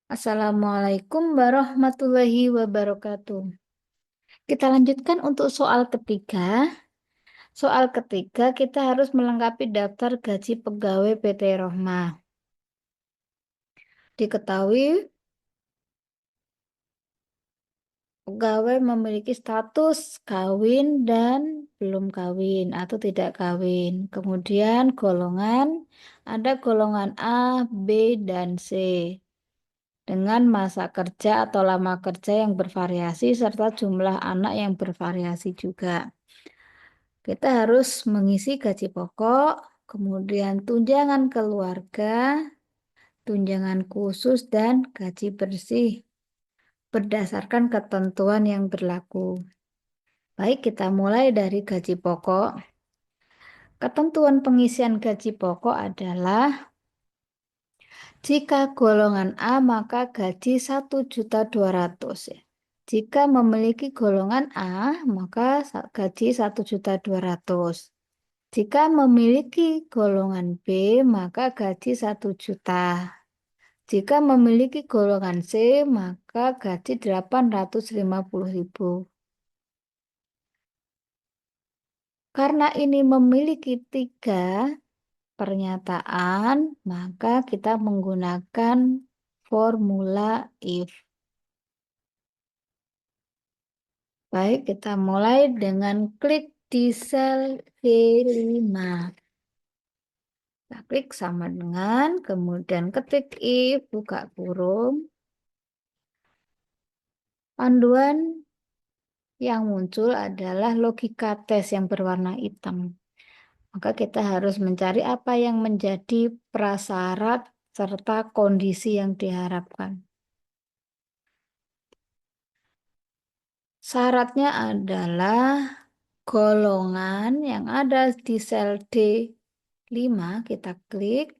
Assalamualaikum warahmatullahi wabarakatuh. Kita lanjutkan untuk soal ketiga. Soal ketiga kita harus melengkapi daftar gaji pegawai PT Rohma. Diketahui pegawai memiliki status kawin dan belum kawin atau tidak kawin. Kemudian golongan, ada golongan A, B, dan C. Dengan masa kerja atau lama kerja yang bervariasi serta jumlah anak yang bervariasi juga. Kita harus mengisi gaji pokok, kemudian tunjangan keluarga, tunjangan khusus, dan gaji bersih berdasarkan ketentuan yang berlaku. Baik, kita mulai dari gaji pokok. Ketentuan pengisian gaji pokok adalah jika golongan A maka gaji 1.200.000 ya. Jika memiliki golongan A maka gaji 1.200.000. Jika memiliki golongan B, maka gaji 1 juta. Jika memiliki golongan C, maka gaji 850.000. Karena ini memiliki 3 pernyataan, maka kita menggunakan formula if. Baik, kita mulai dengan klik di sel B5. Kita klik sama dengan, kemudian ketik if, buka kurung. Panduan yang muncul adalah logika tes yang berwarna hitam. Maka kita harus mencari apa yang menjadi prasyarat serta kondisi yang diharapkan. Syaratnya adalah golongan yang ada di sel D5, kita klik.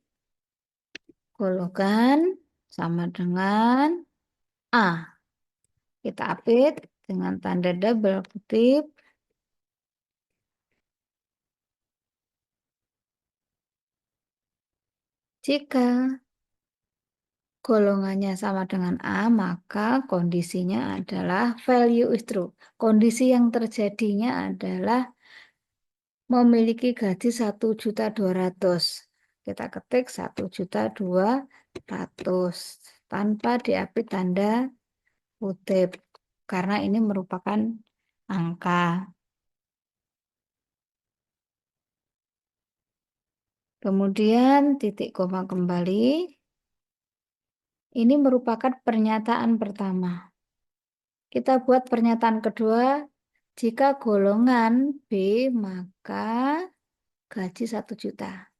Golongan sama dengan A. Kita update dengan tanda double kutip. Jika golongannya sama dengan A, maka kondisinya adalah value is true. Kondisi yang terjadinya adalah memiliki gaji 1.200.000. Kita ketik 1.200.000 tanpa diapit tanda kutip karena ini merupakan angka. Kemudian titik koma kembali. Ini merupakan pernyataan pertama. Kita buat pernyataan kedua. Jika golongan B, maka gaji 1 juta.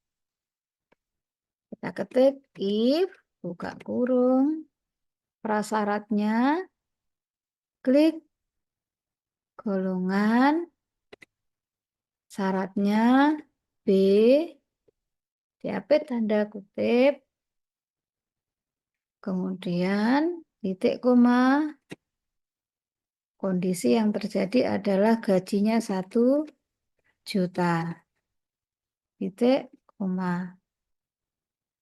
Kita ketik if, buka kurung. Prasyaratnya, klik golongan. Syaratnya B, diapit tanda kutip. Kemudian titik koma. Kondisi yang terjadi adalah gajinya 1 juta. Titik koma.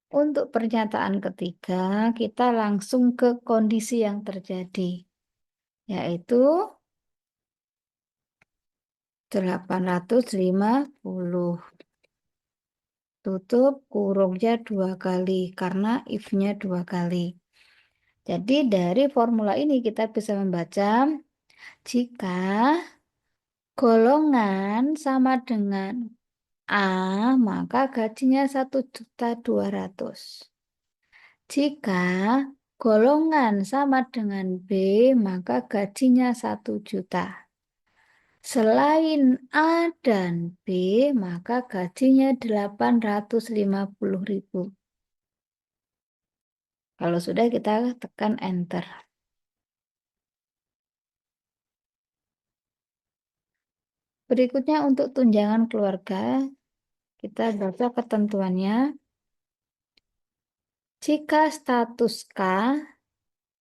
Untuk pernyataan ketiga, kita langsung ke kondisi yang terjadi, yaitu 850. Tutup kurungnya 2 kali, karena if-nya 2 kali. Jadi dari formula ini kita bisa membaca, jika golongan sama dengan A, maka gajinya 1.200.000. Jika golongan sama dengan B, maka gajinya 1 juta. Selain A dan B, maka gajinya 850.000. Kalau sudah, kita tekan enter. Berikutnya untuk tunjangan keluarga, kita baca ketentuannya. Jika status K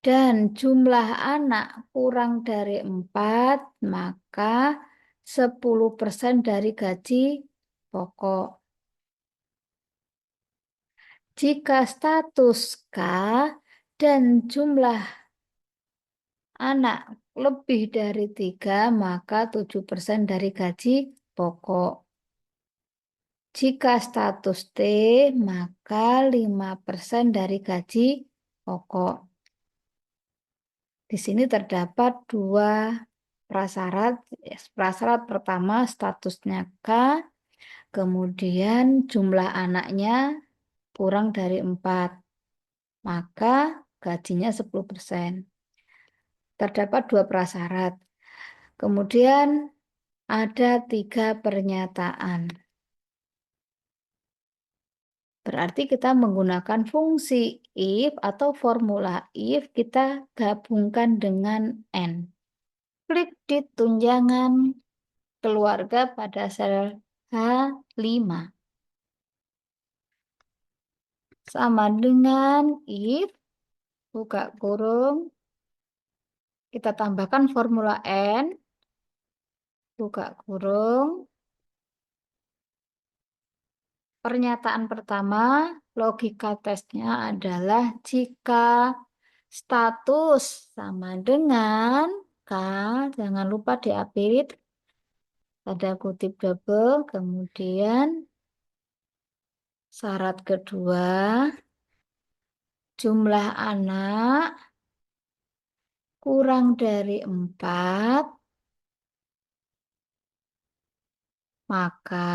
dan jumlah anak kurang dari 4, maka 10% dari gaji pokok. Jika status K dan jumlah anak lebih dari 3, maka 7% dari gaji pokok. Jika status T, maka 5% dari gaji pokok. Di sini terdapat dua prasyarat. Prasyarat pertama statusnya K, kemudian jumlah anaknya kurang dari 4, maka gajinya 10%. Terdapat dua prasyarat. Kemudian ada 3 pernyataan. Berarti kita menggunakan fungsi if atau formula if, kita gabungkan dengan N. Klik di tunjangan keluarga pada sel H5. Sama dengan if, buka kurung, kita tambahkan formula N, buka kurung. Pernyataan pertama, logika tesnya adalah jika status sama dengan K, jangan lupa diapit, tanda kutip double, kemudian syarat kedua, jumlah anak kurang dari 4, maka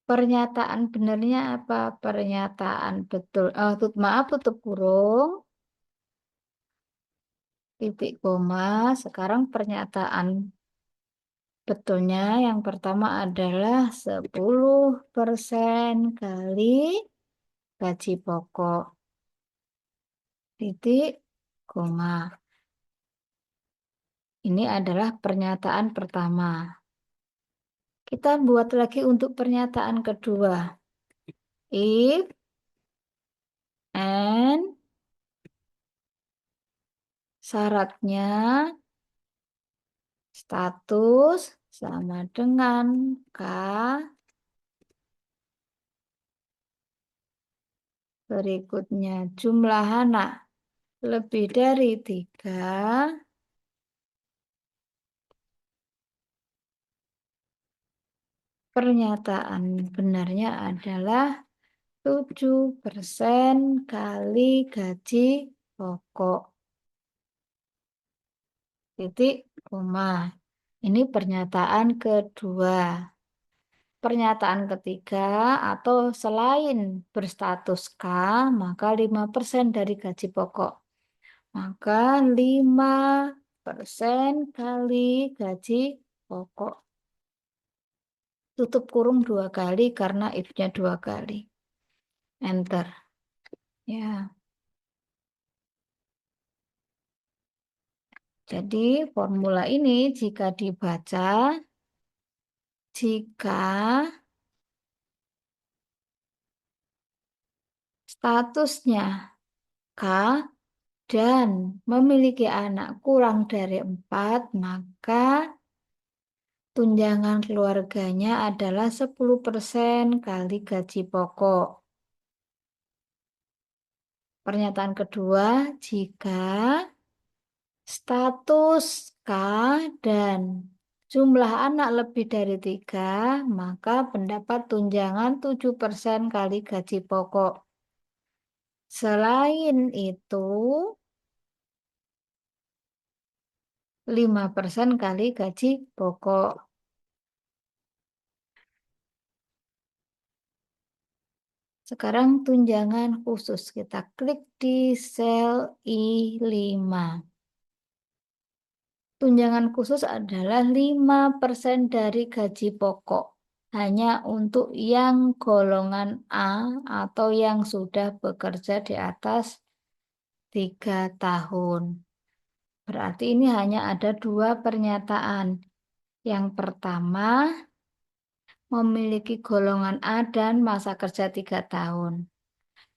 pernyataan benarnya apa? Pernyataan betul, maaf, tutup kurung, titik koma. Sekarang pernyataan betulnya yang pertama adalah 10% kali gaji pokok. Titik koma. Ini adalah pernyataan pertama. Kita buat lagi untuk pernyataan kedua. If and syaratnya status sama dengan K, berikutnya jumlah anak lebih dari 3, pernyataan benarnya adalah 7% kali gaji pokok. Titik koma. Ini pernyataan kedua. Pernyataan ketiga, atau selain berstatus K, maka 5% dari gaji pokok. Maka 5% kali gaji pokok. Tutup kurung 2 kali karena if-nya 2 kali. Enter. Ya. Jadi formula ini jika dibaca, jika statusnya K dan memiliki anak kurang dari 4, maka tunjangan keluarganya adalah 10% kali gaji pokok. Pernyataan kedua, jika status K dan jumlah anak lebih dari 3, maka pendapat tunjangan 7% kali gaji pokok. Selain itu, 5% kali gaji pokok. Sekarang tunjangan khusus. Kita klik di sel I5. Tunjangan khusus adalah 5% dari gaji pokok. Hanya untuk yang golongan A atau yang sudah bekerja di atas 3 tahun. Berarti ini hanya ada 2 pernyataan. Yang pertama, memiliki golongan A dan masa kerja 3 tahun.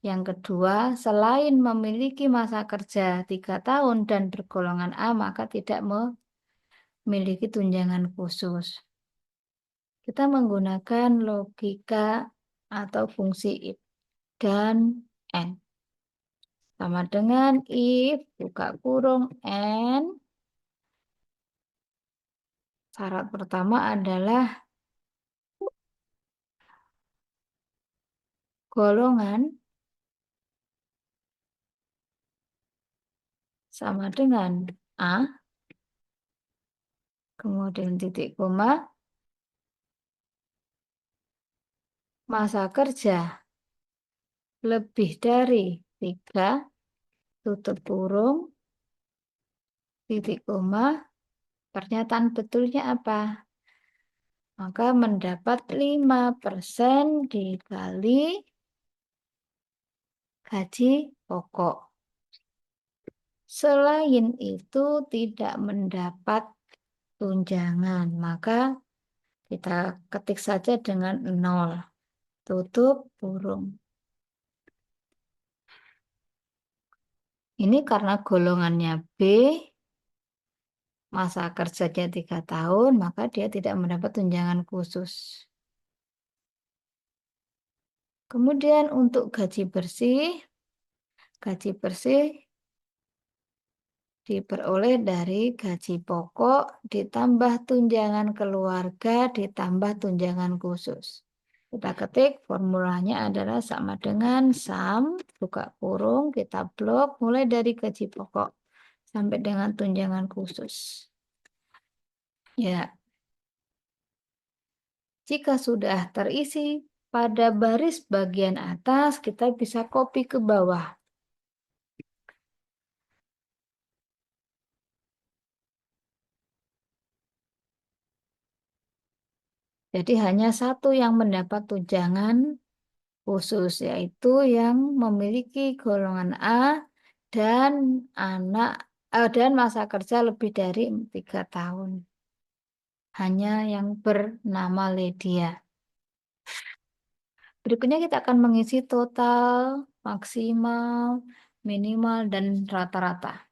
Yang kedua, selain memiliki masa kerja 3 tahun dan bergolongan A, maka tidak memiliki tunjangan khusus. Kita menggunakan logika atau fungsi if dan N. Sama dengan if, buka kurung, N. Syarat pertama adalah golongan sama dengan A, kemudian titik koma, masa kerja lebih dari 3, tutup kurung, titik koma, pernyataan betulnya apa? Maka mendapat 5% dikali gaji pokok. Selain itu tidak mendapat tunjangan, maka kita ketik saja dengan 0. Tutup kurung. Ini karena golongannya B, masa kerjanya 3 tahun, maka dia tidak mendapat tunjangan khusus. Kemudian untuk gaji bersih diperoleh dari gaji pokok ditambah tunjangan keluarga ditambah tunjangan khusus. Kita ketik formulanya adalah sama dengan sum, buka kurung, kita blok mulai dari gaji pokok sampai dengan tunjangan khusus. Ya, jika sudah terisi pada baris bagian atas, kita bisa copy ke bawah. Jadi hanya satu yang mendapat tunjangan khusus, yaitu yang memiliki golongan A dan dan masa kerja lebih dari 3 tahun. Hanya yang bernama Lydia. Berikutnya kita akan mengisi total, maksimal, minimal, dan rata-rata.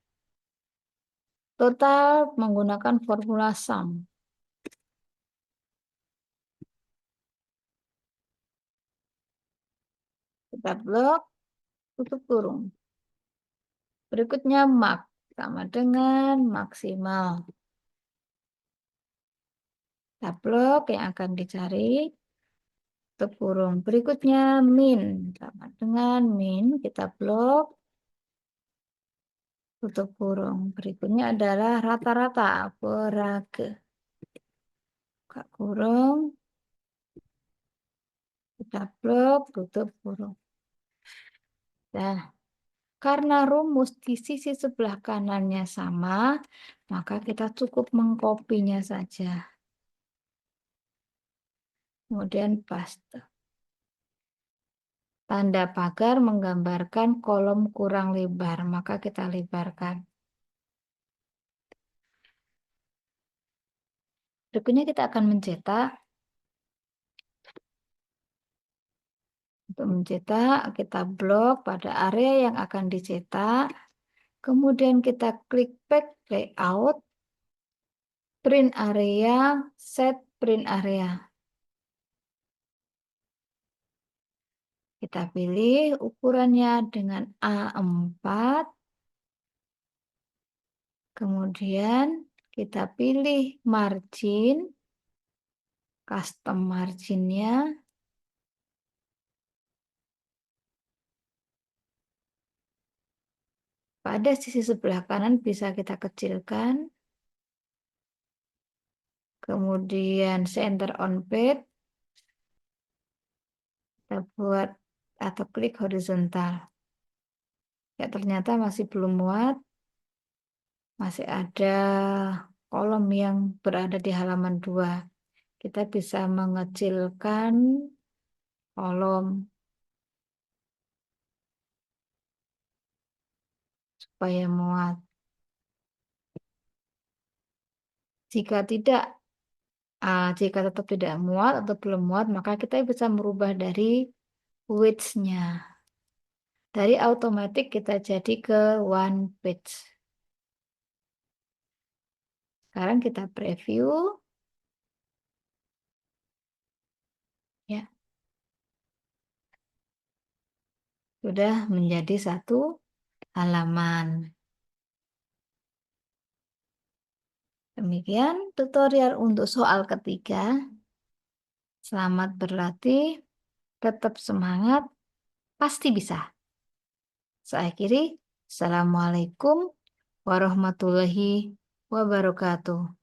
Total menggunakan formula sum. Kita blok, tutup kurung. Berikutnya mak, sama dengan maksimal. Kita blok yang akan dicari, tutup kurung. Berikutnya min, sama dengan min, kita blok, tutup kurung. Berikutnya adalah rata-rata, berage. Buka kurung, kita blok, tutup kurung. Nah, karena rumus di sisi sebelah kanannya sama, maka kita cukup mengkopinya saja. Kemudian paste. Tanda pagar menggambarkan kolom kurang lebar, maka kita lebarkan. Berikutnya kita akan mencetak. Untuk mencetak, kita blok pada area yang akan dicetak. Kemudian kita klik back layout, print area, set print area. Kita pilih ukurannya dengan A4. Kemudian kita pilih margin, custom marginnya. Pada sisi sebelah kanan bisa kita kecilkan. Kemudian center on page. Kita buat atau klik horizontal. Ya, ternyata masih belum muat. Masih ada kolom yang berada di halaman 2. Kita bisa mengecilkan kolom supaya muat. Jika tidak, jika tetap tidak muat atau belum muat, maka kita bisa merubah dari width-nya. Dari automatic kita jadi ke one page. Sekarang kita preview. Ya. Sudah menjadi satu halaman. Demikian tutorial untuk soal ketiga. Selamat berlatih, tetap semangat, pasti bisa. Saya akhiri. Assalamualaikum warahmatullahi wabarakatuh.